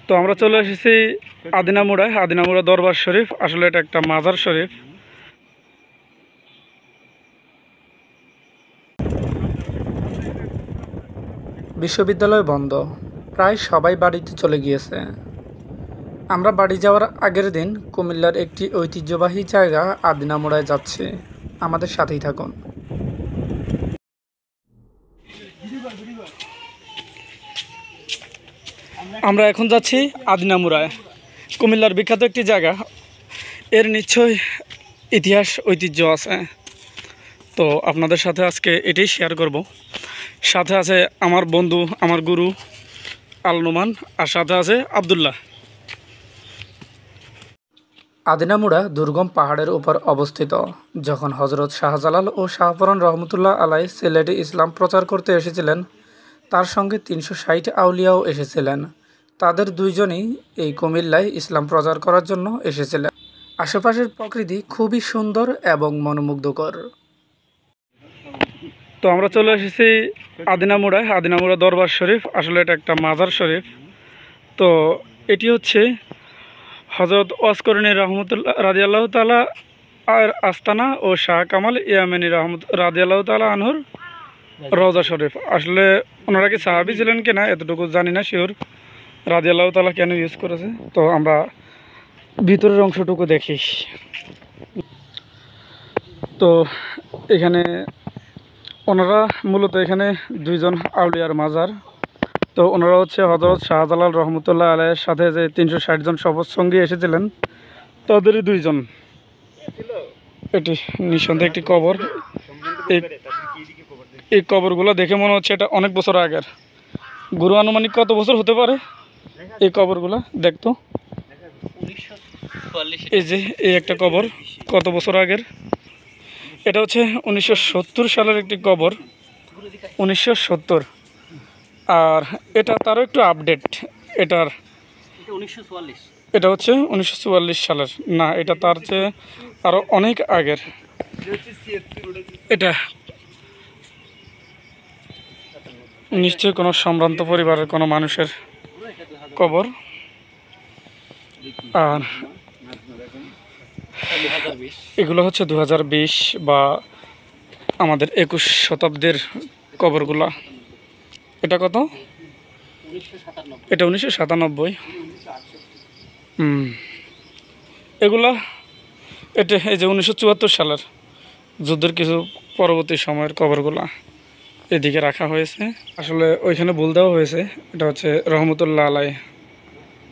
তো আমরা চলে এসেছি আদিনামুড়ায়। আদিনামুড়া দরবার শরীফ, আসলে এটা একটা মাজার শরীফ। বিশ্ববিদ্যালয় বন্ধ, প্রায় সবাই বাড়িতে চলে গিয়েছে। আমরা বাড়ি যাওয়ার আগের দিন কুমিল্লার একটি ঐতিহ্যবাহী জায়গা আদিনামুড়ায় যাচ্ছি। আমাদের সাথেই থাকুন। আমরা এখন যাচ্ছি আদিনামুড়ায়, কুমিল্লার বিখ্যাত একটি জায়গা। এর নিশ্চয়ই ইতিহাস ঐতিহ্য আছে, তো আপনাদের সাথে আজকে এটাই শেয়ার করব। সাথে আছে আমার বন্ধু, আমার গুরু আল নোমান, আর সাথে আছে আবদুল্লাহ। আদিনামুড়া দুর্গম পাহাড়ের উপর অবস্থিত। যখন হজরত শাহজালাল ও শাহপরান রহমতুল্লাহ আলাই সিলেটে ইসলাম প্রচার করতে এসেছিলেন, তার সঙ্গে ৩৬০ আউলিয়াও এসেছিলেন। তাদের দুইজনই এই কুমিল্লায় ইসলাম প্রচার করার জন্য এসেছিলেন। আশেপাশের প্রকৃতি খুবই সুন্দর এবং মনোমুগ্ধকর। তো আমরা চলে এসেছি আদিনামুড়ায়। আদিনামুড়া দরবার শরীফ, আসলে এটা একটা মাজার শরীফ। তো এটি হচ্ছে হজরত ওয়াসকরণী রহমতুল্লাহ রাদিয়াল্লাহ তাআলা আর আস্তানা ও শাহ কামাল ইয়ামানী রাদিয়াল্লাহ তাআলা আনহুর রওজা শরীফ। আসলে ওনারা কি সাহাবী ছিলেন কিনা এতটুকু জানি না শিওর, রাদিয়াল্লাহু তাআলা কেন ইউজ করেছে। তো আমরা ভিতরের অংশটুকু দেখি। তো এখানে ওনারা মূলত এখানে দুইজন আউলিয়ার মাজার। তো ওনারা হচ্ছে হযরত শাহজালাল রহমতুল্লাহ আলাইহির সাথে যে ৩৬০ জন শপথ সঙ্গী এসেছিলেন, তাদেরই দুইজন। এটি নিঃসন্দেহে একটি কবর। এই কবরগুলো দেখে মনে হচ্ছে এটা অনেক বছর আগের। গুরু আনুমানিক কত বছর হতে পারে এই কবরগুলো দেখতো? এই যে এই একটা কবর কত বছর আগের, এটা হচ্ছে 1970 সালের একটি কবর, 1970। আর এটা তারও একটু আপডেট, এটা হচ্ছে 1944 সালের। না, এটা তার চেয়ে আরও অনেক আগের। এটা নিশ্চয়ই কোনো সম্ভ্রান্ত পরিবারের কোনো মানুষের কবর। আর এগুলো হচ্ছে 2020 বা আমাদের 21 শতাব্দীর কবরগুলা। এটা কত? এটা 1997। এগুলা এটা এই যে 1974 সালের যুদ্ধের কিছু পরবর্তী সময়ের কবরগুলা এদিকে রাখা হয়েছে। আসলে ওইখানে ভুল দেওয়া হয়েছে, এটা হচ্ছে রহমতুল্লাহ আলাই,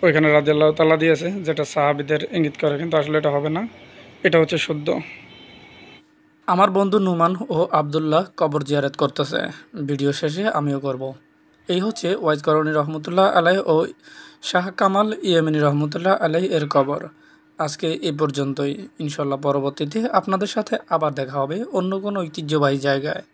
ওইখানে রাদিয়াল্লাহু তাআলা দিয়েছে, যেটা সাহাবীদের ইঙ্গিত করে, কিন্তু আসলে এটা হবে না, এটা হচ্ছে শুদ্ধ। আমার বন্ধু নুমান ও আবদুল্লাহ কবর জিয়ারত করতেছে, ভিডিও শেষে আমিও করব। এই হচ্ছে ওয়াইসকরণী রহমতুল্লাহ আলাই ও শাহ কামাল ইয়ামানী রহমতুল্লাহ আলাই এর কবর। আজকে এই পর্যন্তই। ইনশাল্লাহ পরবর্তীতে আপনাদের সাথে আবার দেখা হবে অন্য কোনো ঐতিহ্যবাহী জায়গায়।